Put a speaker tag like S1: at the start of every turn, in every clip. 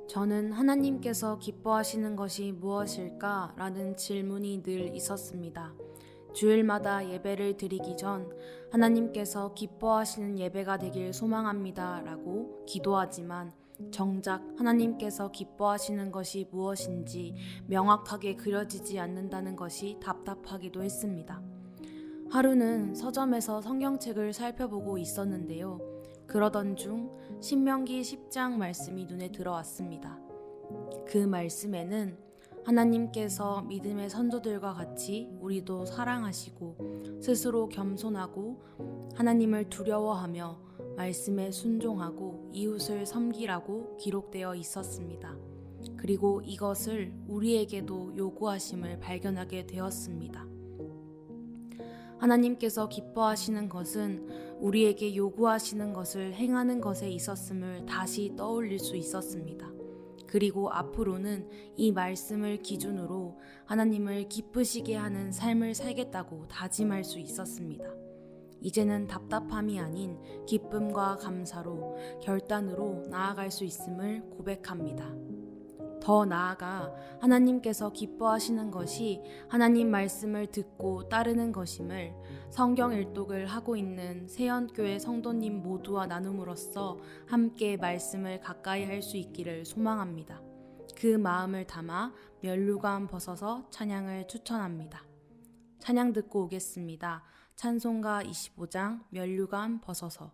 S1: 저는 하나님께서 기뻐하시는 것이 무엇일까? 라는 질문이 늘 있었습니다. 주일마다 예배를 드리기 전 하나님께서 기뻐하시는 예배가 되길 소망합니다. 라고 기도하지만 정작 하나님께서 기뻐하시는 것이 무엇인지 명확하게 그려지지 않는다는 것이 답답하기도 했습니다. 하루는 서점에서 성경책을 살펴보고 있었는데요. 그러던 중 신명기 10장 말씀이 눈에 들어왔습니다. 그 말씀에는 하나님께서 믿음의 선조들과 같이 우리도 사랑하시고 스스로 겸손하고 하나님을 두려워하며 말씀에 순종하고 이웃을 섬기라고 기록되어 있었습니다. 그리고 이것을 우리에게도 요구하심을 발견하게 되었습니다. 하나님께서 기뻐하시는 것은 우리에게 요구하시는 것을 행하는 것에 있었음을 다시 떠올릴 수 있었습니다. 그리고 앞으로는 이 말씀을 기준으로 하나님을 기쁘시게 하는 삶을 살겠다고 다짐할 수 있었습니다. 이제는 답답함이 아닌 기쁨과 감사로 결단으로 나아갈 수 있음을 고백합니다. 더 나아가 하나님께서 기뻐하시는 것이 하나님 말씀을 듣고 따르는 것임을 성경 일독을 하고 있는 세연교회 성도님 모두와 나눔으로써 함께 말씀을 가까이 할 수 있기를 소망합니다. 그 마음을 담아 면류관 벗어서 찬양을 추천합니다. 찬양 듣고 오겠습니다. 찬송가 25장 면류관 벗어서.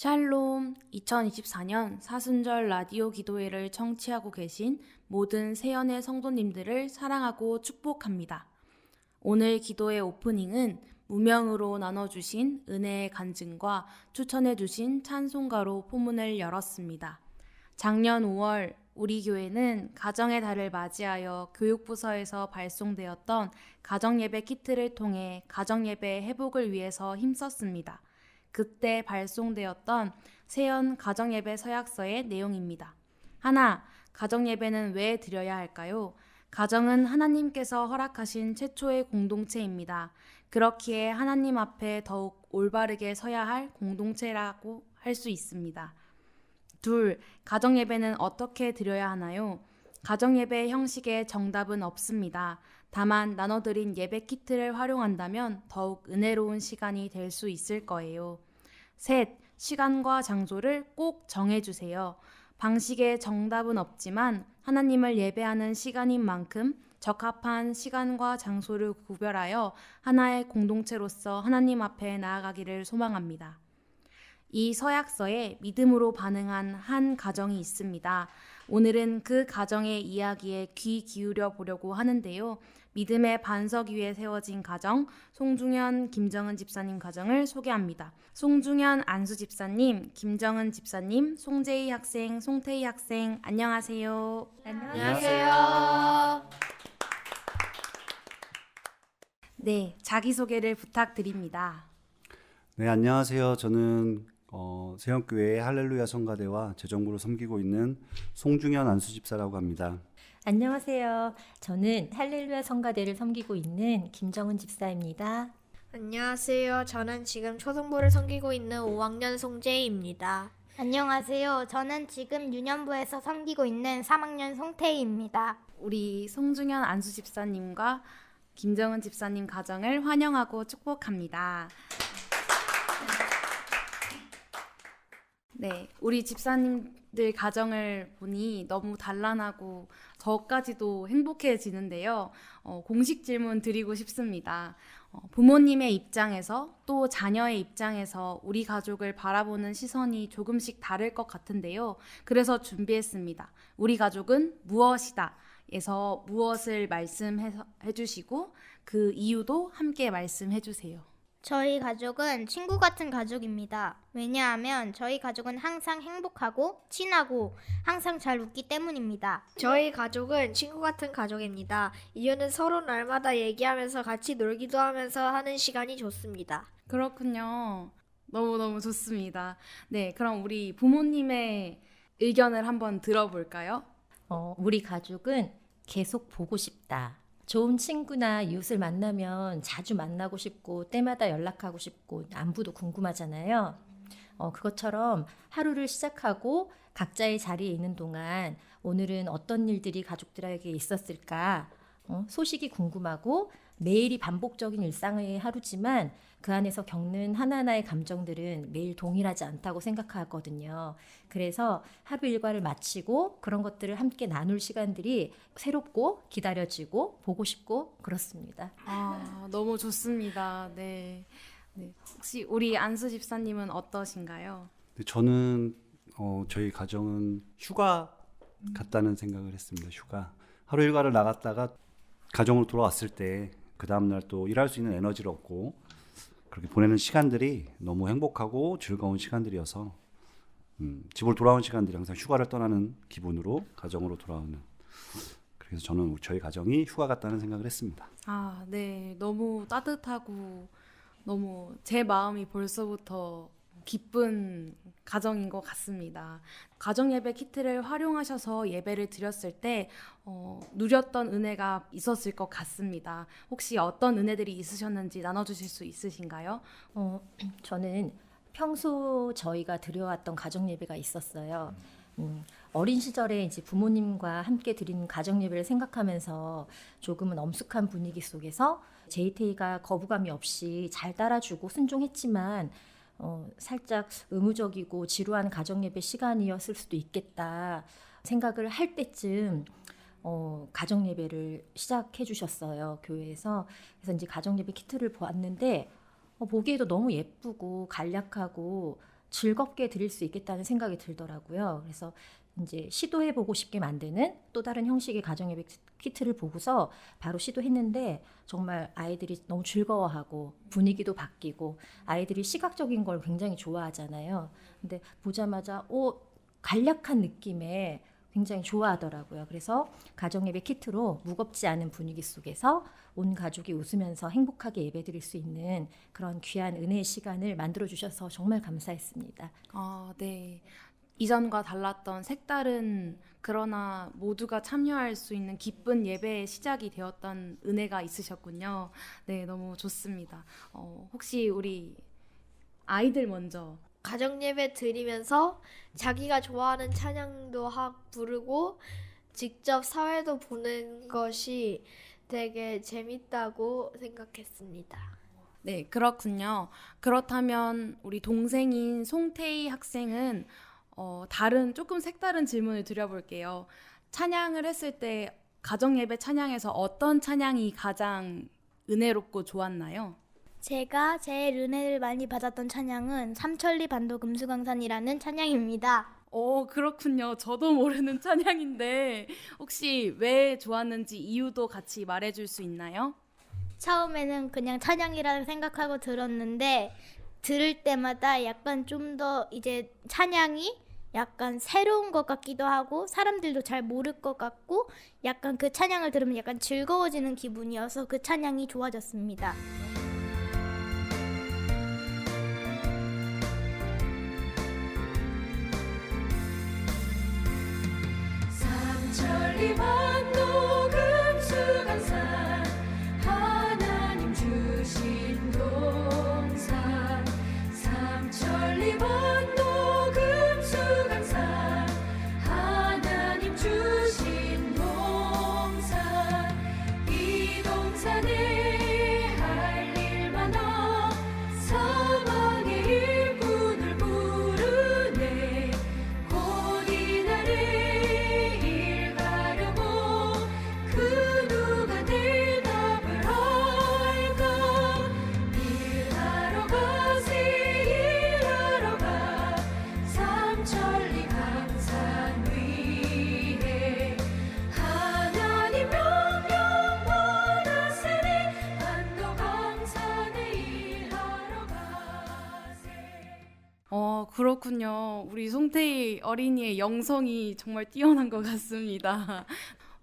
S1: 샬롬, 2024년 사순절 라디오 기도회를 청취하고 계신 모든 세연의 성도님들을 사랑하고 축복합니다. 오늘 기도의 오프닝은 무명으로 나눠주신 은혜의 간증과 추천해주신 찬송가로 포문을 열었습니다. 작년 5월 우리 교회는 가정의 달을 맞이하여 교육부서에서 발송되었던 가정예배 키트를 통해 가정예배 회복을 위해서 힘썼습니다. 그때 발송되었던 세연 가정예배 서약서의 내용입니다. 하나, 가정예배는 왜 드려야 할까요? 가정은 하나님께서 허락하신 최초의 공동체입니다. 그렇기에 하나님 앞에 더욱 올바르게 서야 할 공동체라고 할 수 있습니다. 둘, 가정예배는 어떻게 드려야 하나요? 가정예배 형식의 정답은 없습니다. 다만 나눠드린 예배 키트를 활용한다면 더욱 은혜로운 시간이 될 수 있을 거예요. 셋, 시간과 장소를 꼭 정해주세요. 방식의 정답은 없지만 하나님을 예배하는 시간인 만큼 적합한 시간과 장소를 구별하여 하나의 공동체로서 하나님 앞에 나아가기를 소망합니다. 이 서약서에 믿음으로 반응한 한 가정이 있습니다. 오늘은 그 가정의 이야기에 귀 기울여 보려고 하는데요. 믿음의 반석 위에 세워진 가정, 송중현, 김정은 집사님 가정을 소개합니다. 송중현, 안수 집사님, 김정은 집사님, 송재희 학생, 송태희 학생, 안녕하세요.
S2: 안녕하세요.
S1: 네, 자기소개를 부탁드립니다.
S3: 네, 안녕하세요. 저는 세영교회 할렐루야 성가대와 재정부로 섬기고 있는 송중현 안수집사라고 합니다.
S2: 안녕하세요. 저는 할렐루야 성가대를 섬기고 있는 김정은 집사입니다.
S4: 안녕하세요. 저는 지금 초등부를 섬기고 있는 5학년 송재희입니다.
S5: 안녕하세요. 저는 지금 유년부에서 섬기고 있는 3학년 송태희입니다.
S1: 우리 송중현 안수 집사님과 김정은 집사님 가정을 환영하고 축복합니다. 네, 우리 집사님들 가정을 보니 너무 단란하고 저까지도 행복해지는데요. 공식 질문 드리고 싶습니다. 부모님의 입장에서 또 자녀의 입장에서 우리 가족을 바라보는 시선이 조금씩 다를 것 같은데요. 그래서 준비했습니다. 우리 가족은 무엇이다 에서 무엇을 말씀해 주시고 그 이유도 함께 말씀해 주세요.
S5: 저희 가족은 친구 같은 가족입니다. 왜냐하면 저희 가족은 항상 행복하고 친하고 항상 잘 웃기 때문입니다.
S4: 저희 가족은 친구 같은 가족입니다. 이유는 서로 날마다 얘기하면서 같이 놀기도 하면서 하는 시간이 좋습니다.
S1: 그렇군요. 너무너무 좋습니다. 네, 그럼 우리 부모님의 의견을 한번 들어볼까요?
S2: 우리 가족은 계속 보고 싶다. 좋은 친구나 이웃을 만나면 자주 만나고 싶고 때마다 연락하고 싶고 안부도 궁금하잖아요. 그것처럼 하루를 시작하고 각자의 자리에 있는 동안 오늘은 어떤 일들이 가족들에게 있었을까? 소식이 궁금하고 매일이 반복적인 일상의 하루지만 그 안에서 겪는 하나하나의 감정들은 매일 동일하지 않다고 생각하거든요. 그래서 하루 일과를 마치고 그런 것들을 함께 나눌 시간들이 새롭고 기다려지고 보고 싶고 그렇습니다.
S1: 너무 좋습니다. 네. 네. 혹시 우리 안수 집사님은 어떠신가요?
S3: 네, 저는 저희 가정은 휴가 같다는 생각을 했습니다. 휴가. 하루 일과를 나갔다가 가정으로 돌아왔을 때 그 다음날 또 일할 수 있는 에너지를 얻고 그렇게 보내는 시간들이 너무 행복하고 즐거운 시간들이어서 집으로 돌아온 시간들이 항상 휴가를 떠나는 기분으로 가정으로 돌아오는, 그래서 저는 저희 가정이 휴가 같다는 생각을 했습니다.
S1: 네. 너무 따뜻하고 너무 제 마음이 벌써부터 기쁜 가정인 것 같습니다. 가정 예배 키트를 활용하셔서 예배를 드렸을 때 누렸던 은혜가 있었을 것 같습니다. 혹시 어떤 은혜들이 있으셨는지 나눠주실 수 있으신가요?
S2: 저는 평소 저희가 드려왔던 가정 예배가 있었어요. 어린 시절에 이제 부모님과 함께 드린 가정 예배를 생각하면서 조금은 엄숙한 분위기 속에서 제이테이가 거부감이 없이 잘 따라주고 순종했지만 살짝 의무적이고 지루한 가정 예배 시간이었을 수도 있겠다 생각을 할 때쯤 가정 예배를 시작해 주셨어요, 교회에서. 그래서 이제 가정 예배 키트를 보았는데 보기에도 너무 예쁘고 간략하고 즐겁게 드릴 수 있겠다는 생각이 들더라고요. 그래서 이제 시도해보고 싶게 만드는 또 다른 형식의 가정예배 키트를 보고서 바로 시도했는데 정말 아이들이 너무 즐거워하고 분위기도 바뀌고 아이들이 시각적인 걸 굉장히 좋아하잖아요. 근데 보자마자 간략한 느낌에 굉장히 좋아하더라고요. 그래서 가정예배 키트로 무겁지 않은 분위기 속에서 온 가족이 웃으면서 행복하게 예배드릴 수 있는 그런 귀한 은혜의 시간을 만들어주셔서 정말 감사했습니다.
S1: 네. 이전과 달랐던 색다른 그러나 모두가 참여할 수 있는 기쁜 예배의 시작이 되었던 은혜가 있으셨군요. 네, 너무 좋습니다. 혹시 우리 아이들 먼저
S4: 가정 예배 드리면서 자기가 좋아하는 찬양도 부르고 직접 사회도 보는 것이 되게 재밌다고 생각했습니다.
S1: 네, 그렇군요. 그렇다면 우리 동생인 송태희 학생은 조금 색다른 질문을 드려볼게요. 찬양을 했을 때 가정 예배 찬양에서 어떤 찬양이 가장 은혜롭고 좋았나요?
S6: 제가 제일 은혜를 많이 받았던 찬양은 삼천리 반도 금수강산이라는 찬양입니다.
S1: 그렇군요. 저도 모르는 찬양인데 혹시 왜 좋았는지 이유도 같이 말해줄 수 있나요?
S6: 처음에는 그냥 찬양이라고 생각하고 들었는데 들을 때마다 약간 좀 더 이제 찬양이 약간 새로운 것 같기도 하고 사람들도 잘 모를 것 같고 약간 그 찬양을 들으면 약간 즐거워지는 기분이어서 그 찬양이 좋아졌습니다.
S7: 삼천리 반도 금수강산 하나님 주신 동산 삼천리 반도 금수강산 하나님 주신 동산 이 동산에 할 일 많아 사망의 일꾼을 부르네 곧 이날에 일 가려고 그 누가 대답을 할까 일하러 가세 일하러 가 삼천리 강산 위에 하나님 명령 받았으니 반도 강산에 일하러 가세.
S1: 그렇군요. 우리 송태희 어린이의 영성이 정말 뛰어난 것 같습니다.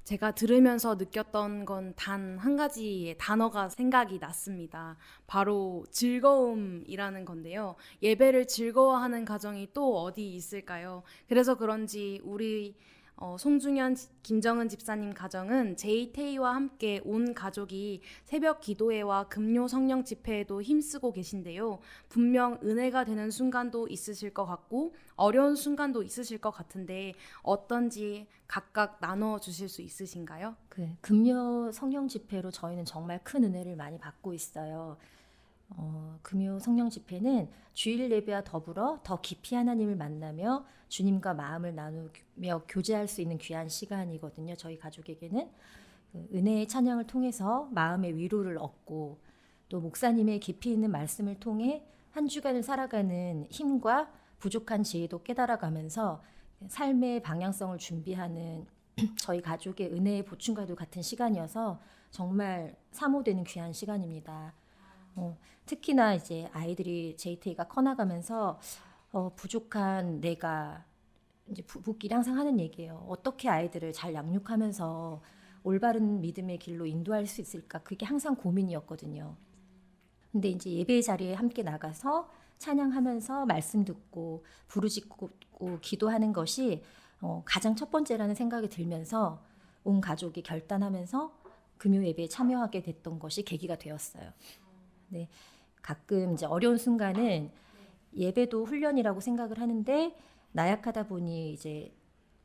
S1: 제가 들으면서 느꼈던 건 단 한 가지의 단어가 생각이 났습니다. 바로 즐거움이라는 건데요. 예배를 즐거워하는 가정이 또 어디 있을까요? 그래서 그런지 우리 송중현, 김정은 집사님 가정은 제이테이와 함께 온 가족이 새벽 기도회와 금요 성령 집회에도 힘쓰고 계신데요. 분명 은혜가 되는 순간도 있으실 것 같고 어려운 순간도 있으실 것 같은데 어떤지 각각 나눠 주실 수 있으신가요?
S2: 그 금요 성령 집회로 저희는 정말 큰 은혜를 많이 받고 있어요. 금요 성령 집회는 주일 예배와 더불어 더 깊이 하나님을 만나며 주님과 마음을 나누며 교제할 수 있는 귀한 시간이거든요. 저희 가족에게는 그 은혜의 찬양을 통해서 마음의 위로를 얻고 또 목사님의 깊이 있는 말씀을 통해 한 주간을 살아가는 힘과 부족한 지혜도 깨달아가면서 삶의 방향성을 준비하는 저희 가족의 은혜의 보충과도 같은 시간이어서 정말 사모되는 귀한 시간입니다. 특히나 이제 아이들이 JT가 커나가면서 부족한 내가 이제 부부끼리 항상 하는 얘기예요. 어떻게 아이들을 잘 양육하면서 올바른 믿음의 길로 인도할 수 있을까? 그게 항상 고민이었거든요. 근데 이제 예배 자리에 함께 나가서 찬양하면서 말씀 듣고 부르짖고 기도하는 것이 가장 첫 번째라는 생각이 들면서 온 가족이 결단하면서 금요 예배에 참여하게 됐던 것이 계기가 되었어요. 네, 가끔 이제 어려운 순간은 예배도 훈련이라고 생각을 하는데 나약하다 보니 이제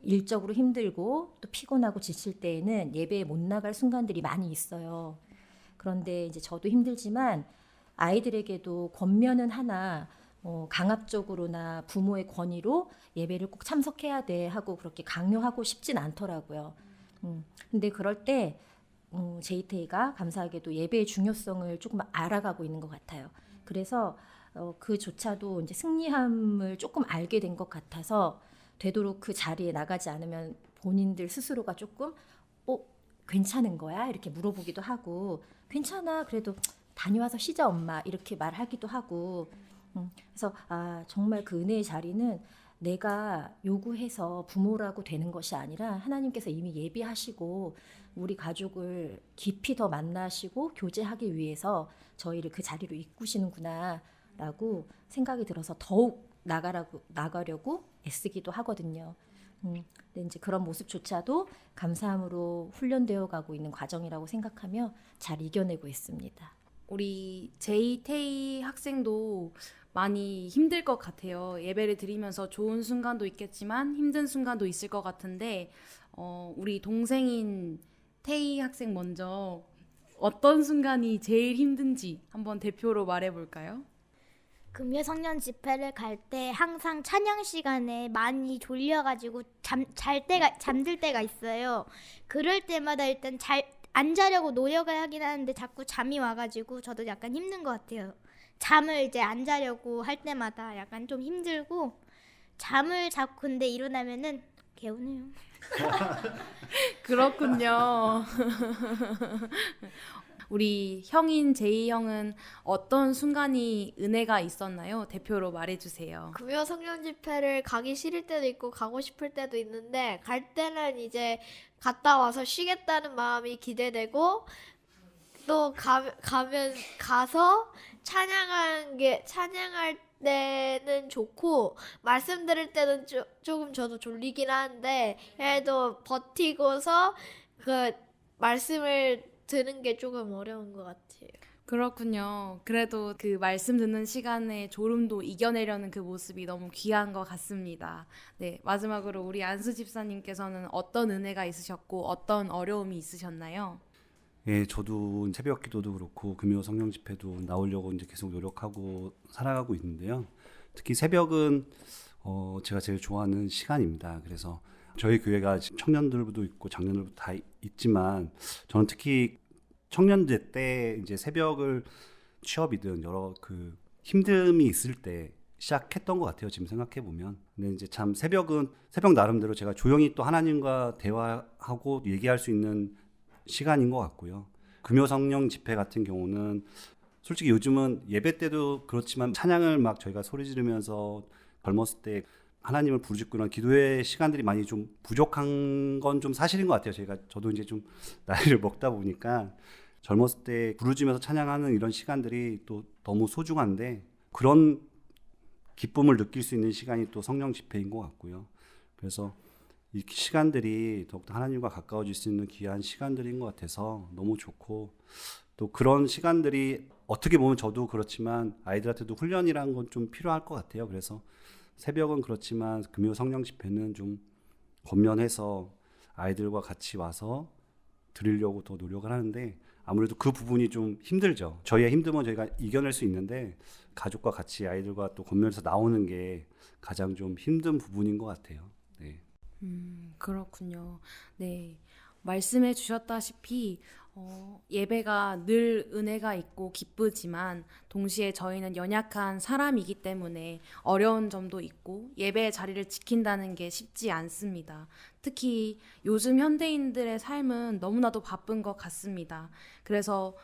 S2: 일적으로 힘들고 또 피곤하고 지칠 때에는 예배에 못 나갈 순간들이 많이 있어요. 그런데 이제 저도 힘들지만 아이들에게도 권면은 하나 강압적으로나 부모의 권위로 예배를 꼭 참석해야 돼 하고 그렇게 강요하고 싶진 않더라고요. 근데 그럴 때 JT가 감사하게도 예배의 중요성을 조금 알아가고 있는 것 같아요. 그래서 그조차도 이제 승리함을 조금 알게 된 것 같아서 되도록 그 자리에 나가지 않으면 본인들 스스로가 조금 괜찮은 거야? 이렇게 물어보기도 하고 괜찮아 그래도 다녀와서 쉬자 엄마 이렇게 말하기도 하고 그래서 정말 그 은혜의 자리는 내가 요구해서 부모라고 되는 것이 아니라 하나님께서 이미 예비하시고 우리 가족을 깊이 더 만나시고 교제하기 위해서 저희를 그 자리로 이끄시는구나 라고 생각이 들어서 더욱 나가려고 애쓰기도 하거든요. 근데 이제 그런 모습조차도 감사함으로 훈련되어 가고 있는 과정이라고 생각하며 잘 이겨내고 있습니다.
S1: 우리 제이테이 학생도 많이 힘들 것 같아요. 예배를 드리면서 좋은 순간도 있겠지만 힘든 순간도 있을 것 같은데 우리 동생인 테이 학생 먼저 어떤 순간이 제일 힘든지 한번 대표로 말해볼까요?
S6: 금요 성년 집회를 갈 때 항상 찬양 시간에 많이 졸려가지고 잠들 때가 있어요. 그럴 때마다 일단 안 자려고 노력을 하긴 하는데 자꾸 잠이 와가지고 저도 약간 힘든 것 같아요. 잠을 이제 안 자려고 할 때마다 약간 좀 힘들고 잠을 자고 근데 일어나면은 개운해요.
S1: 그렇군요. 우리 형인 제이 형은 어떤 순간이 은혜가 있었나요? 대표로 말해주세요.
S4: 금요 성령 집회를 가기 싫을 때도 있고 가고 싶을 때도 있는데 갈 때는 이제 갔다 와서 쉬겠다는 마음이 기대되고 또 가서 찬양할 때는 좋고 말씀 들을 때는 조금 저도 졸리긴 하는데 그래도 버티고서 그 말씀을 드는 게 조금 어려운 것 같아요.
S1: 그렇군요. 그래도 그 말씀 듣는 시간에 졸음도 이겨내려는 그 모습이 너무 귀한 것 같습니다. 네, 마지막으로 우리 안수 집사님께서는 어떤 은혜가 있으셨고 어떤 어려움이 있으셨나요?
S3: 예, 저도 새벽 기도도 그렇고 금요 성령 집회도 나오려고 이제 계속 노력하고 살아가고 있는데요. 특히 새벽은 제가 제일 좋아하는 시간입니다. 그래서 저희 교회가 청년들도 있고 장년들도 다 있지만 저는 특히 청년들 때 이제 새벽을 취업이든 여러 그 힘듦이 있을 때 시작했던 것 같아요. 지금 생각해 보면. 근데 이제 참 새벽은 새벽 나름대로 제가 조용히 또 하나님과 대화하고 얘기할 수 있는 시간인 것 같고요. 금요 성령 집회 같은 경우는 솔직히 요즘은 예배 때도 그렇지만 찬양을 막 저희가 소리 지르면서 젊었을 때 하나님을 부르짖고 이런 기도의 시간들이 많이 좀 부족한 건 좀 사실인 것 같아요. 저도 이제 좀 나이를 먹다 보니까 젊었을 때 부르짖으면서 찬양하는 이런 시간들이 또 너무 소중한데 그런 기쁨을 느낄 수 있는 시간이 또 성령 집회인 것 같고요. 그래서 이 시간들이 더욱더 하나님과 가까워질 수 있는 귀한 시간들인 것 같아서 너무 좋고 또 그런 시간들이 어떻게 보면 저도 그렇지만 아이들한테도 훈련이라는 건 좀 필요할 것 같아요. 그래서 새벽은 그렇지만 금요 성령 집회는 좀 권면해서 아이들과 같이 와서 드리려고 더 노력을 하는데 아무래도 그 부분이 좀 힘들죠. 저희의 힘듦은 저희가 이겨낼 수 있는데 가족과 같이 아이들과 또 권면해서 나오는 게 가장 좀 힘든 부분인 것 같아요. 네.
S1: 그렇군요. 네. 말씀해 주셨다시피 예배가 늘 은혜가 있고 기쁘지만 동시에 저희는 연약한 사람이기 때문에 어려운 점도 있고 예배의 자리를 지킨다는 게 쉽지 않습니다. 특히 요즘 현대인들의 삶은 너무나도 바쁜 것 같습니다. 그래서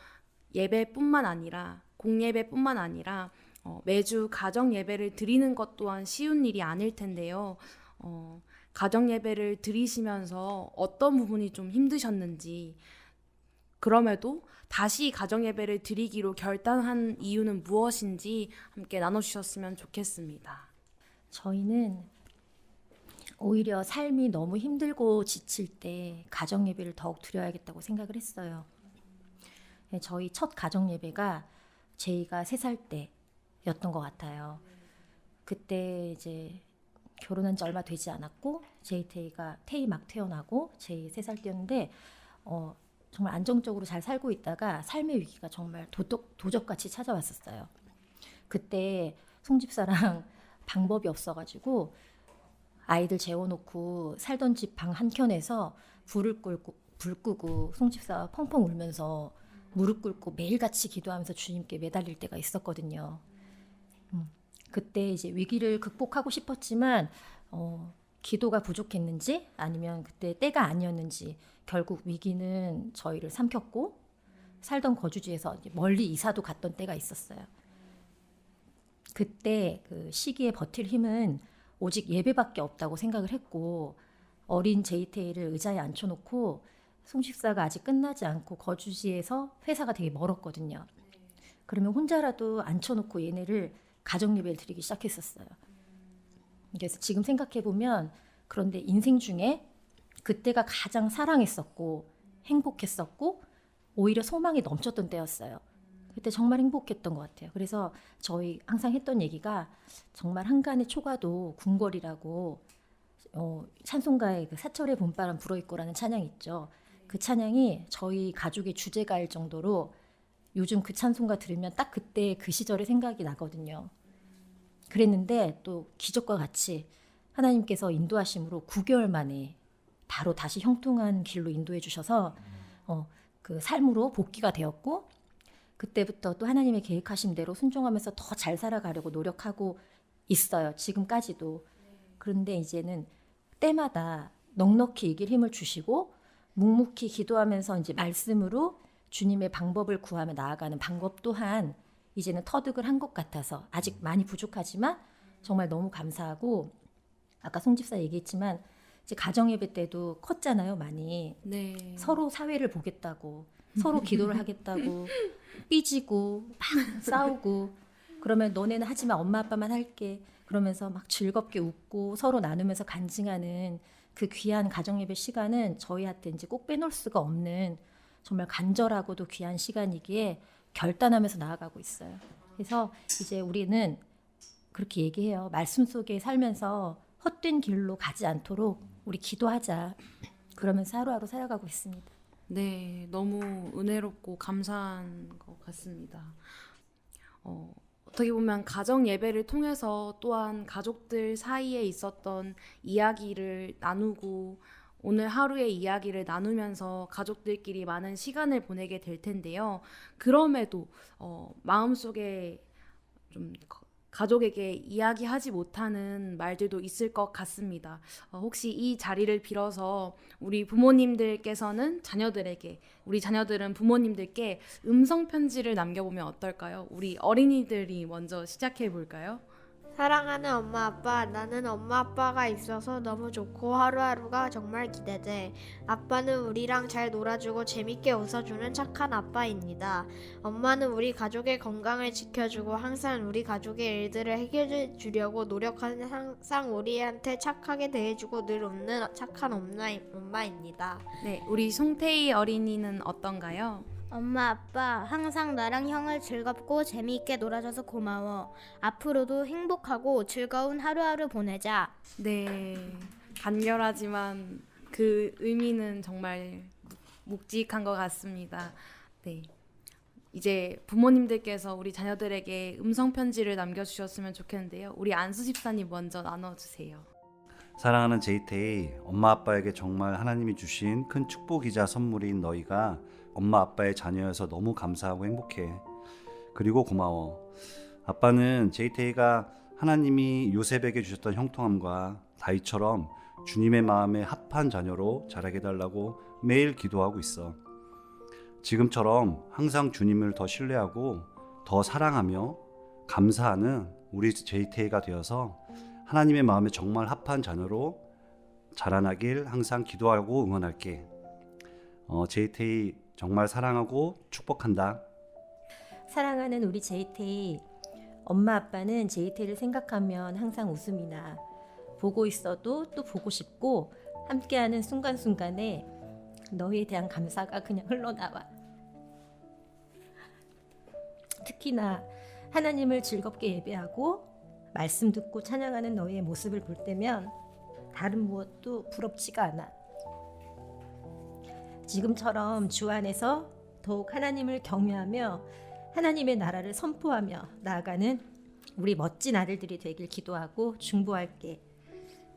S1: 예배뿐만 아니라 공예배뿐만 아니라 매주 가정 예배를 드리는 것 또한 쉬운 일이 아닐 텐데요. 가정 예배를 드리시면서 어떤 부분이 좀 힘드셨는지, 그럼에도 다시 가정 예배를 드리기로 결단한 이유는 무엇인지 함께 나눠주셨으면 좋겠습니다.
S2: 저희는 오히려 삶이 너무 힘들고 지칠 때 가정 예배를 더욱 드려야겠다고 생각을 했어요. 저희 첫 가정 예배가 제이가 3살 때였던 것 같아요. 그때 이제 결혼한 지 얼마 되지 않았고 태희 막 태어나고 제이 3살 때였는데 정말 안정적으로 잘 살고 있다가 삶의 위기가 정말 도적같이 찾아왔었어요. 그때 송집사랑 방법이 없어가지고 아이들 재워놓고 살던 집 방 한켠에서 불 끄고 송집사가 펑펑 울면서 무릎 꿇고 매일같이 기도하면서 주님께 매달릴 때가 있었거든요. 그때 이제 위기를 극복하고 싶었지만 기도가 부족했는지 아니면 그때 때가 아니었는지 결국 위기는 저희를 삼켰고 살던 거주지에서 멀리 이사도 갔던 때가 있었어요. 그때 그 시기에 버틸 힘은 오직 예배밖에 없다고 생각을 했고 어린 제이테이를 의자에 앉혀놓고 송식사가 아직 끝나지 않고 거주지에서 회사가 되게 멀었거든요. 그러면 혼자라도 앉혀놓고 얘네를 가정 예배를 드리기 시작했었어요. 그래서 지금 생각해보면 그런데 인생 중에 그때가 가장 사랑했었고 행복했었고 오히려 소망이 넘쳤던 때였어요. 그때 정말 행복했던 것 같아요. 그래서 저희 항상 했던 얘기가 정말 한간의 초가도 궁궐이라고 찬송가의 그 사철의 봄바람 불어있고라는 찬양이 있죠. 그 찬양이 저희 가족의 주제가일 정도로 요즘 그 찬송가 들으면 딱 그때 그 시절의 생각이 나거든요. 그랬는데 또 기적과 같이 하나님께서 인도하심으로 9개월 만에 바로 다시 형통한 길로 인도해 주셔서 그 삶으로 복귀가 되었고, 그때부터 또 하나님의 계획하신 대로 순종하면서 더 잘 살아가려고 노력하고 있어요. 지금까지도. 그런데 이제는 때마다 넉넉히 이길 힘을 주시고 묵묵히 기도하면서 이제 말씀으로 주님의 방법을 구하며 나아가는 방법 또한 이제는 터득을 한 것 같아서 아직 많이 부족하지만 정말 너무 감사하고, 아까 송 집사 얘기했지만 이제 가정 예배 때도 컸잖아요, 많이.
S1: 네.
S2: 서로 사회를 보겠다고, 서로 기도를 하겠다고 삐지고 막 싸우고, 그러면 너네는 하지 마, 엄마 아빠만 할게, 그러면서 막 즐겁게 웃고 서로 나누면서 간증하는 그 귀한 가정 예배 시간은 저희한테 이제 꼭 빼놓을 수가 없는 정말 간절하고도 귀한 시간이기에 결단하면서 나아가고 있어요. 그래서 이제 우리는 그렇게 얘기해요. 말씀 속에 살면서 헛된 길로 가지 않도록 우리 기도하자. 그러면서 하루하루 살아가고 있습니다.
S1: 네, 너무 은혜롭고 감사한 것 같습니다. 어떻게 보면 가정 예배를 통해서 또한 가족들 사이에 있었던 이야기를 나누고 오늘 하루의 이야기를 나누면서 가족들끼리 많은 시간을 보내게 될 텐데요. 그럼에도 마음속에 좀 가족에게 이야기하지 못하는 말들도 있을 것 같습니다. 혹시 이 자리를 빌어서 우리 부모님들께서는 자녀들에게, 우리 자녀들은 부모님들께 음성 편지를 남겨보면 어떨까요? 우리 어린이들이 먼저 시작해 볼까요?
S4: 사랑하는 엄마 아빠, 나는 엄마 아빠가 있어서 너무 좋고 하루하루가 정말 기대돼. 아빠는 우리랑 잘 놀아주고 재밌게 웃어주는 착한 아빠입니다. 엄마는 우리 가족의 건강을 지켜주고 항상 우리 가족의 일들을 해결해 주려고 노력하는, 항상 우리한테 착하게 대해주고 늘 웃는 착한 엄마입니다.
S1: 네, 우리 송태희 어린이는 어떤가요?
S6: 엄마 아빠 항상 나랑 형을 즐겁고 재미있게 놀아줘서 고마워. 앞으로도 행복하고 즐거운 하루하루 보내자.
S1: 네, 간결하지만 그 의미는 정말 묵직한 것 같습니다. 네, 이제 부모님들께서 우리 자녀들에게 음성 편지를 남겨주셨으면 좋겠는데요. 우리 안수 집사님 먼저 나눠주세요.
S3: 사랑하는 제이테이, 엄마 아빠에게 정말 하나님이 주신 큰 축복이자 선물인 너희가 엄마 아빠의 자녀여서 너무 감사하고 행복해. 그리고 고마워. 아빠는 제이테이가 하나님이 요셉에게 주셨던 형통함과 다윗처럼 주님의 마음에 합한 자녀로 자라게 해달라고 매일 기도하고 있어. 지금처럼 항상 주님을 더 신뢰하고 더 사랑하며 감사하는 우리 제이테이가 되어서 하나님의 마음에 정말 합한 자녀로 자라나길 항상 기도하고 응원할게. 제이테이 정말 사랑하고 축복한다.
S2: 사랑하는 우리 제이테이, 엄마 아빠는 제이테이를 생각하면 항상 웃음이 나. 보고 있어도 또 보고 싶고 함께하는 순간순간에 너희에 대한 감사가 그냥 흘러나와. 특히나 하나님을 즐겁게 예배하고 말씀 듣고 찬양하는 너희의 모습을 볼 때면 다른 무엇도 부럽지가 않아. 지금처럼 주 안에서 더욱 하나님을 경외하며 하나님의 나라를 선포하며 나아가는 우리 멋진 아들들이 되길 기도하고 중보할게.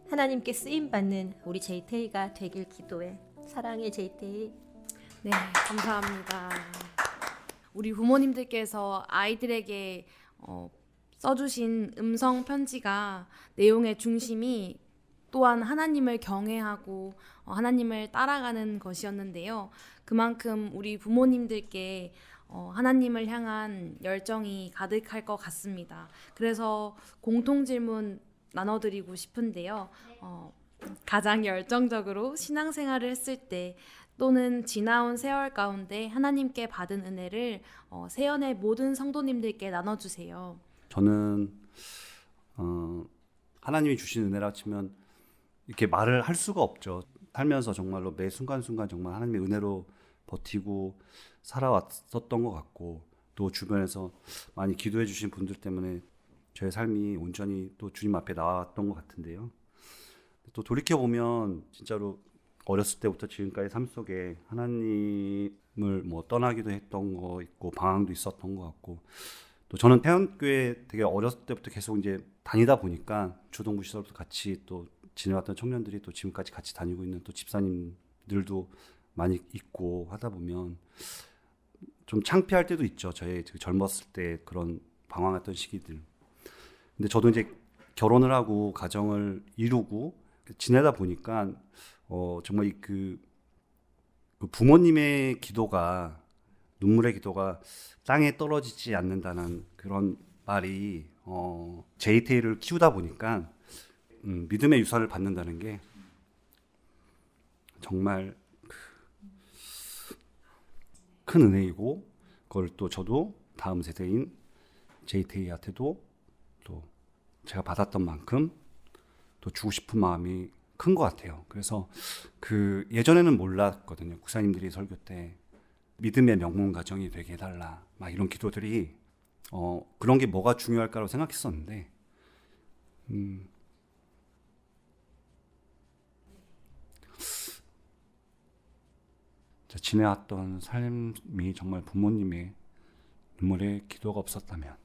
S2: 하나님께 쓰임받는 우리 제이테이가 되길 기도해. 사랑해 제이테이.
S1: 네, 감사합니다. 우리 부모님들께서 아이들에게 써주신 음성 편지가 내용의 중심이 또한 하나님을 경외하고 하나님을 따라가는 것이었는데요. 그만큼 우리 부모님들께 하나님을 향한 열정이 가득할 것 같습니다. 그래서 공통 질문 나눠드리고 싶은데요. 가장 열정적으로 신앙생활을 했을 때 또는 지나온 세월 가운데 하나님께 받은 은혜를 세연의 모든 성도님들께 나눠주세요.
S3: 저는 하나님이 주신 은혜라 치면 이렇게 말을 할 수가 없죠. 살면서 정말로 매 순간순간 정말 하나님의 은혜로 버티고 살아왔었던 것 같고, 또 주변에서 많이 기도해 주신 분들 때문에 저의 삶이 온전히 또 주님 앞에 나왔던 것 같은데요. 또 돌이켜보면 진짜로 어렸을 때부터 지금까지 삶 속에 하나님을 뭐 떠나기도 했던 거 있고 방황도 있었던 것 같고, 또 저는 태연교회 되게 어렸을 때부터 계속 이제 다니다 보니까 초등부 시절부터 같이 또 지내왔던 청년들이 또 지금까지 같이 다니고 있는 또 집사님들도 많이 있고 하다 보면 좀 창피할 때도 있죠. 저의 젊었을 때 그런 방황했던 시기들. 근데 저도 이제 결혼을 하고 가정을 이루고 지내다 보니까 정말 그 부모님의 기도가, 눈물의 기도가 땅에 떨어지지 않는다는 그런 말이 JT를 키우다 보니까 믿음의 유산을 받는다는 게 정말 큰 은혜이고, 그걸 또 저도 다음 세대인 JT한테도 또 제가 받았던 만큼 또 주고 싶은 마음이 큰 것 같아요. 그래서 예전에는 몰랐거든요. 국사님들이 설교 때 믿음의 명문 가정이 되게 해달라, 막 이런 기도들이 그런 게 뭐가 중요할까라고 생각했었는데 지내왔던 삶이 정말 부모님의 눈물의 기도가 없었다면,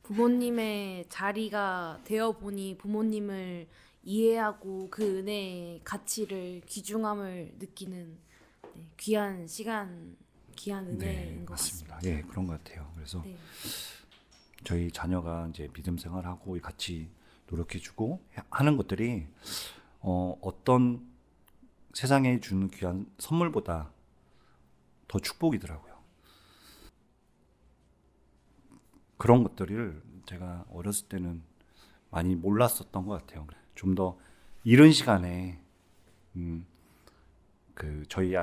S1: 부모님의 자리가 되어 보니 부모님을 이해하고 그 은혜의 가치를, 귀중함을 느끼는 귀한 시간, 귀한 은혜인 것
S3: 맞습니다.
S1: 같습니다.
S3: 예, 그런 것 같아요. 그래서
S1: 네.
S3: 저희 자녀가 이제 믿음 생활하고 같이 노력해주고 하는 것들이 어떤 세상에 주는 귀한 선물보다 더 축복이더라고요. 그런 것들을 제가 어렸을 때는 많이 몰랐었던 것 같아요. 좀 더 이른 시간에 저희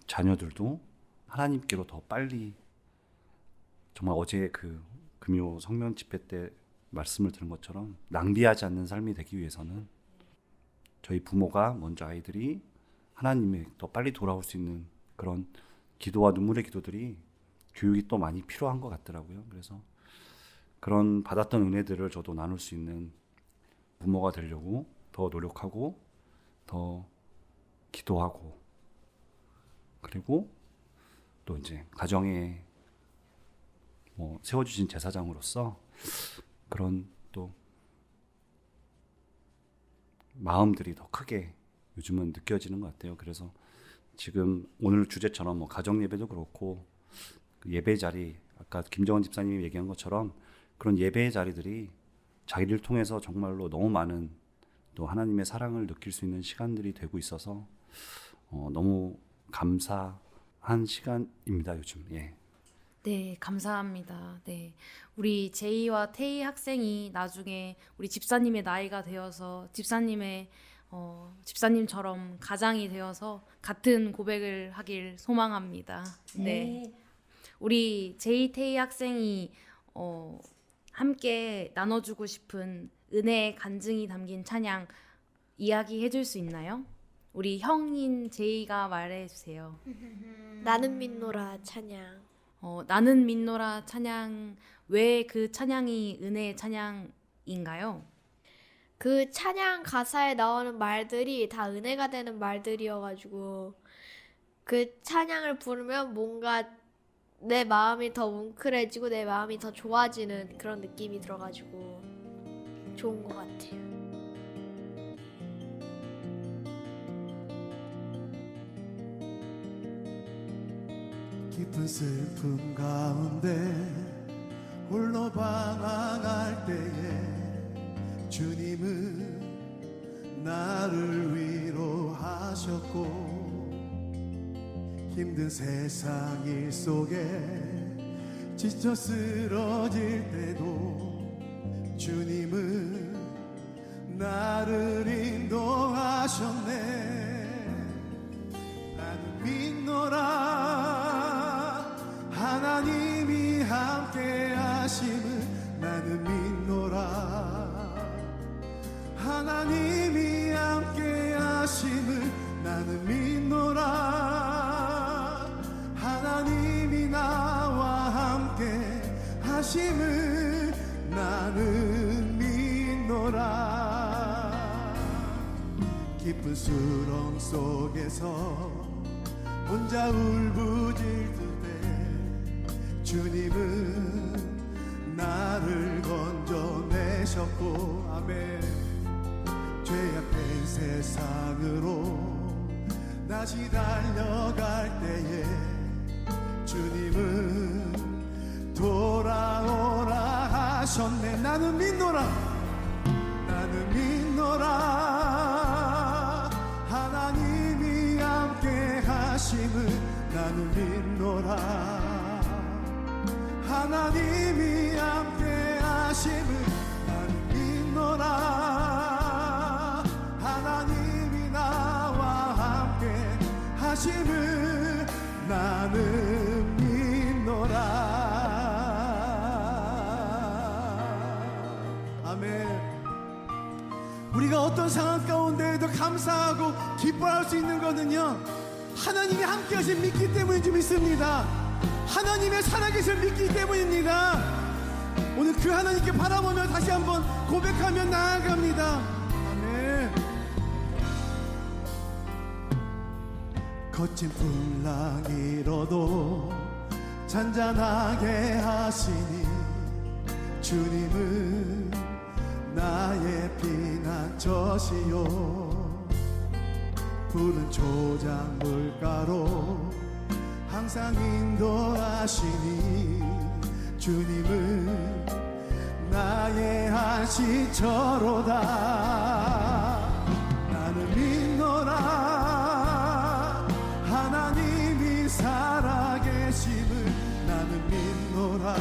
S3: 자녀들도 하나님께로 더 빨리, 정말 어제 금요 성면 집회 때 말씀을 들은 것처럼 낭비하지 않는 삶이 되기 위해서는 저희 부모가 먼저 아이들이 하나님에 더 빨리 돌아올 수 있는 그런 기도와 눈물의 기도들이, 교육이 또 많이 필요한 것 같더라고요. 그래서 그런 받았던 은혜들을 저도 나눌 수 있는 부모가 되려고 더 노력하고 더 기도하고, 그리고 또 이제 가정에 세워주신 제사장으로서 그런 또 마음들이 더 크게 요즘은 느껴지는 것 같아요. 그래서 지금 오늘 주제처럼 가정 예배도 그렇고 예배 자리, 아까 김정은 집사님이 얘기한 것처럼 그런 예배의 자리들이 자기를 통해서 정말로 너무 많은 또 하나님의 사랑을 느낄 수 있는 시간들이 되고 있어서 너무 감사한 시간입니다, 요즘. 예.
S1: 네, 감사합니다. 네, 우리 제이와 태희 학생이 나중에 우리 집사님의 나이가 되어서 집사님처럼 가장이 되어서 같은 고백을 하길 소망합니다. 네. 우리 제이, 태희 학생이 함께 나눠주고 싶은 은혜의 간증이 담긴 찬양 이야기해 줄 수 있나요? 우리 형인 제이가 말해 주세요.
S4: 나는 믿노라 찬양.
S1: 나는 믿노라 찬양, 왜 그 찬양이 은혜의 찬양인가요?
S4: 그 찬양 가사에 나오는 말들이 다 은혜가 되는 말들이어가지고 그 찬양을 부르면 뭔가 내 마음이 더 뭉클해지고 내 마음이 더 좋아지는 그런 느낌이 들어가지고 좋은 것 같아요.
S8: 깊은 슬픔 가운데 홀로 방황할 때에 주님은 나를 위로하셨고, 힘든 세상 일 속에 지쳐 쓰러질 때도 주님은 나를 인도하셨네. 나는 믿노라 하나님이 함께 하심을. 나는 믿노라 하나님이 함께 하심을. 나는 믿노라 하나님이 나와 함께 하심을. 나는 믿노라. 깊은 수렁 속에서 혼자 울부짖을 때 주님은 나를 건져내셨고 아멘 죄악된 세상으로 다시 달려갈 때에 주님은 돌아오라 하셨네. 나는 믿노라 하나님이 함께 하심을 나는 믿노라 하나님이 함께 하심을 나는 믿노라 하나님이 나와 함께 하심을 나는 믿노라 아멘. 우리가 어떤 상황 가운데에도 감사하고 기뻐할 수 있는 것은요 하나님이 함께 하신 믿기 때문인 줄 믿습니다. 하나님의 살아계신 믿기 때문입니다. 오늘 그 하나님께 바라보며 다시 한번 고백하며 나아갑니다. 아멘. 거친 풍랑이로도 잔잔하게 하시니 주님은 나의 피난처시요 푸른 초장 물가로 항상 인도하시니 주님은 나의 안식처로다 나는 믿노라 하나님이 살아계심을 나는 믿노라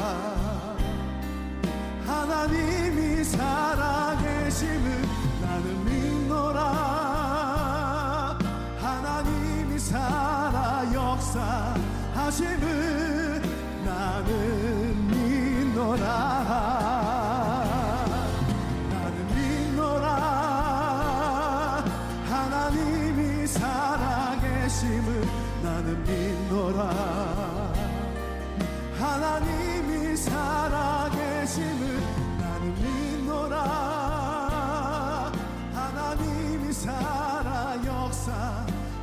S8: 하나님이 살아계심을 나는 믿노라 하나님이 살아 역사하심을 나는 믿노라 나는 믿노라 하나님이 살아계심을 나는 믿노라 하나님이 살아계심을 나는 믿노라 하나님이 살아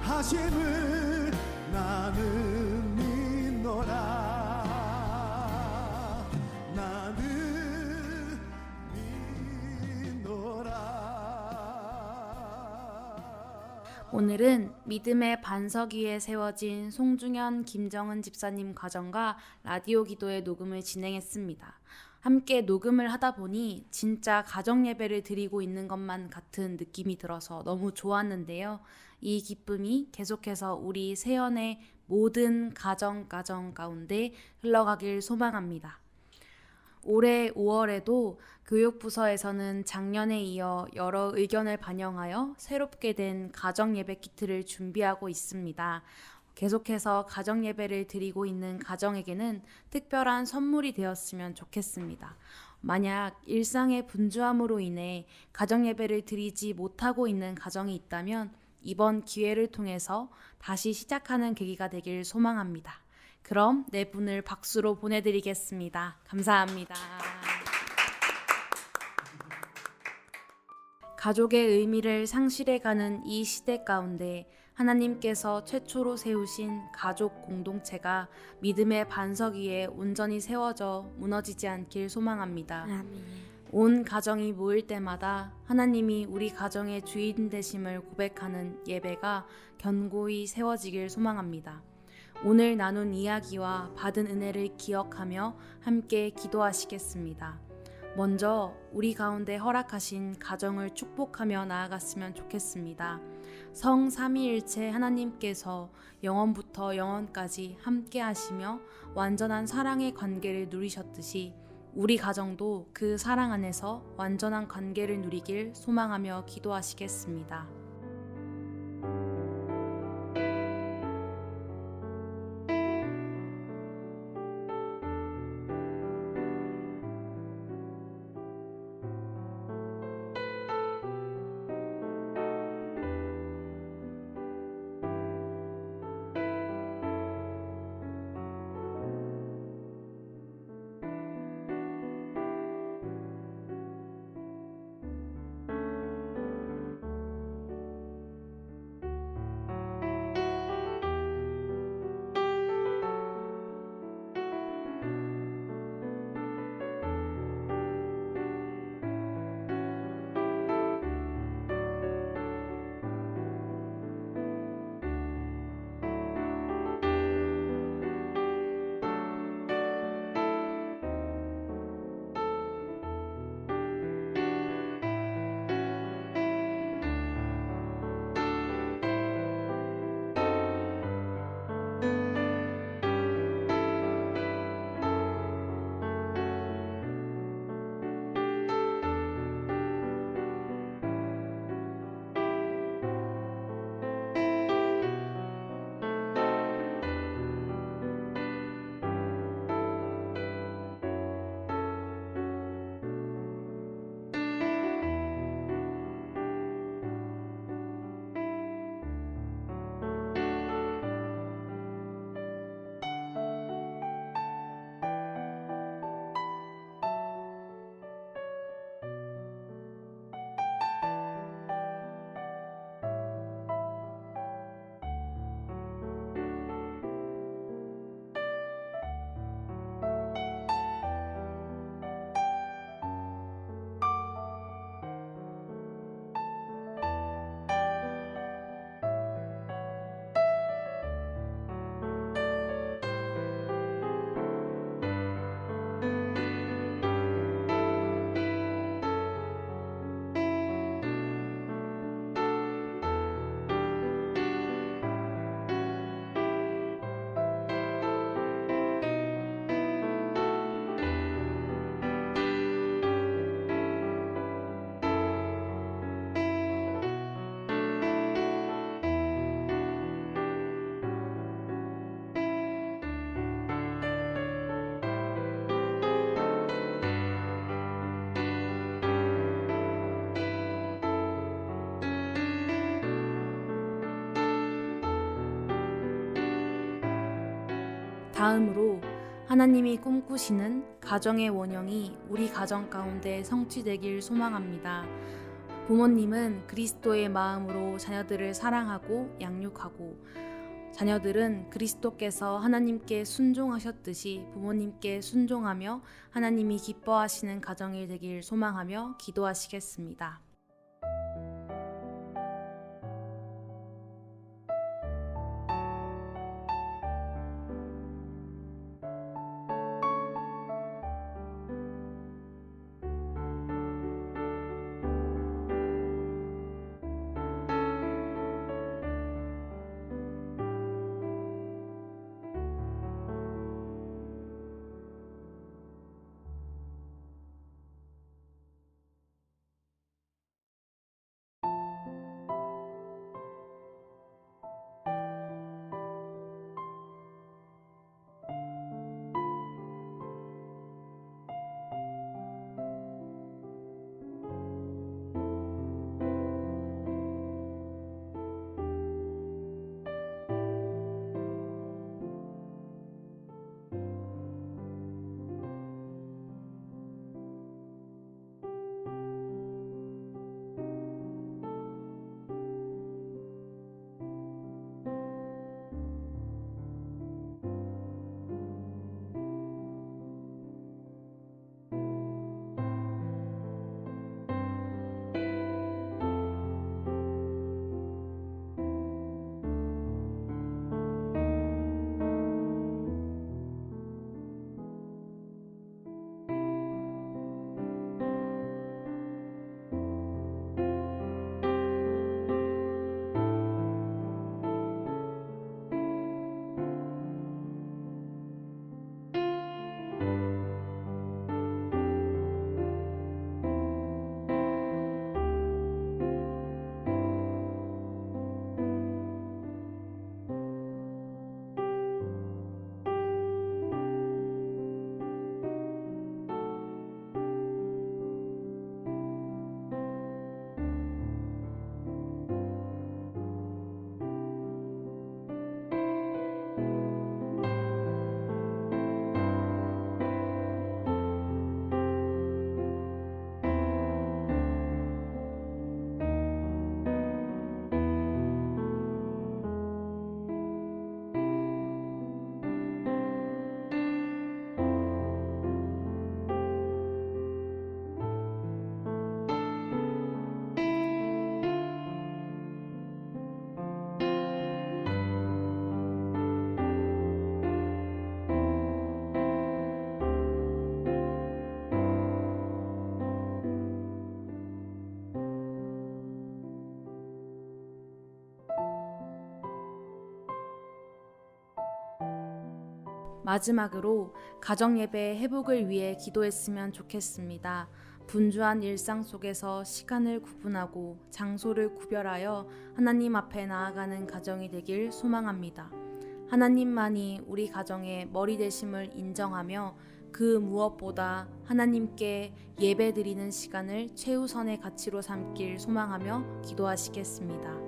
S8: 역사하심을 나는 믿노라 나는 믿노라.
S1: 오늘은 믿음의 반석 위에 세워진 송중현, 김정은 집사님 가정과 라디오 기도의 녹음을 진행했습니다. 함께 녹음을 하다 보니 진짜 가정 예배를 드리고 있는 것만 같은 느낌이 들어서 너무 좋았는데요. 이 기쁨이 계속해서 우리 세연의 모든 가정 가운데 흘러가길 소망합니다. 올해 5월에도 교육부서에서는 작년에 이어 여러 의견을 반영하여 새롭게 된 가정예배 키트를 준비하고 있습니다. 계속해서 가정예배를 드리고 있는 가정에게는 특별한 선물이 되었으면 좋겠습니다. 만약 일상의 분주함으로 인해 가정예배를 드리지 못하고 있는 가정이 있다면 이번 기회를 통해서 다시 시작하는 계기가 되길 소망합니다. 그럼 네 분을 박수로 보내드리겠습니다. 감사합니다. 가족의 의미를 상실해가는 이 시대 가운데 하나님께서 최초로 세우신 가족 공동체가 믿음의 반석 위에 온전히 세워져 무너지지 않길 소망합니다. 온 가정이 모일 때마다 하나님이 우리 가정의 주인 되심을 고백하는 예배가 견고히 세워지길 소망합니다. 오늘 나눈 이야기와 받은 은혜를 기억하며 함께 기도하시겠습니다. 먼저 우리 가운데 허락하신 가정을 축복하며 나아갔으면 좋겠습니다. 성 삼위일체 하나님께서 영원부터 영원까지 함께 하시며 완전한 사랑의 관계를 누리셨듯이 우리 가정도 그 사랑 안에서 완전한 관계를 누리길 소망하며 기도하시겠습니다. 다음으로 하나님이 꿈꾸시는 가정의 원형이 우리 가정 가운데 성취되길 소망합니다. 부모님은 그리스도의 마음으로 자녀들을 사랑하고 양육하고, 자녀들은 그리스도께서 하나님께 순종하셨듯이 부모님께 순종하며 하나님이 기뻐하시는 가정이 되길 소망하며 기도하시겠습니다. 마지막으로 가정예배의 회복을 위해 기도했으면 좋겠습니다. 분주한 일상 속에서 시간을 구분하고 장소를 구별하여 하나님 앞에 나아가는 가정이 되길 소망합니다. 하나님만이 우리 가정의 머리 되심을 인정하며 그 무엇보다 하나님께 예배드리는 시간을 최우선의 가치로 삼길 소망하며 기도하시겠습니다.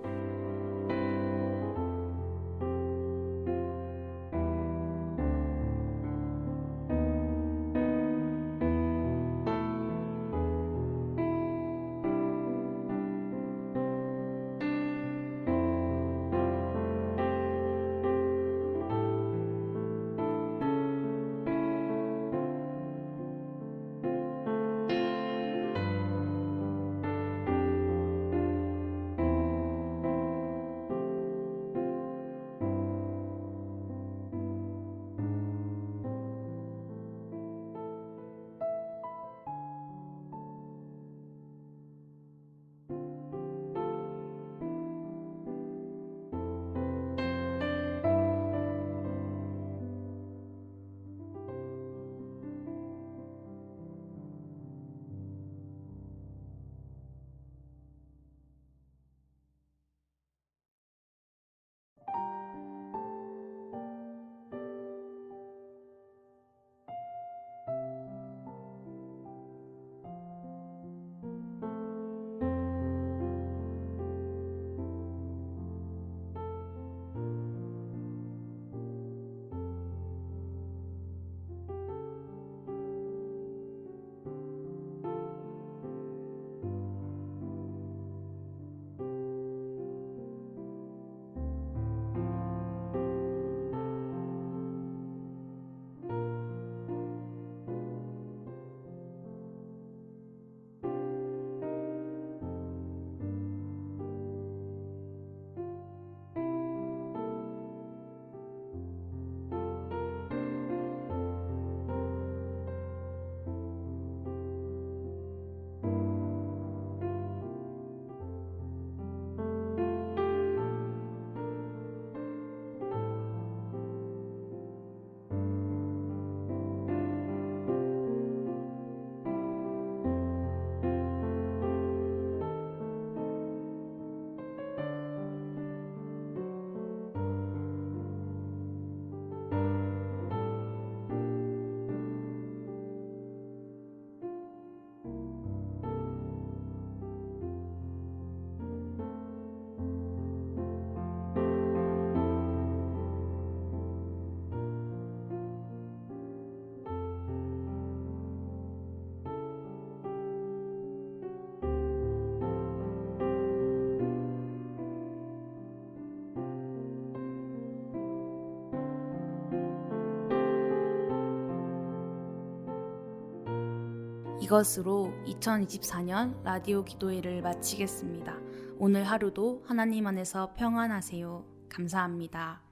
S1: 이것으로 2024년 라디오 기도회를 마치겠습니다. 오늘 하루도 하나님 안에서 평안하세요. 감사합니다.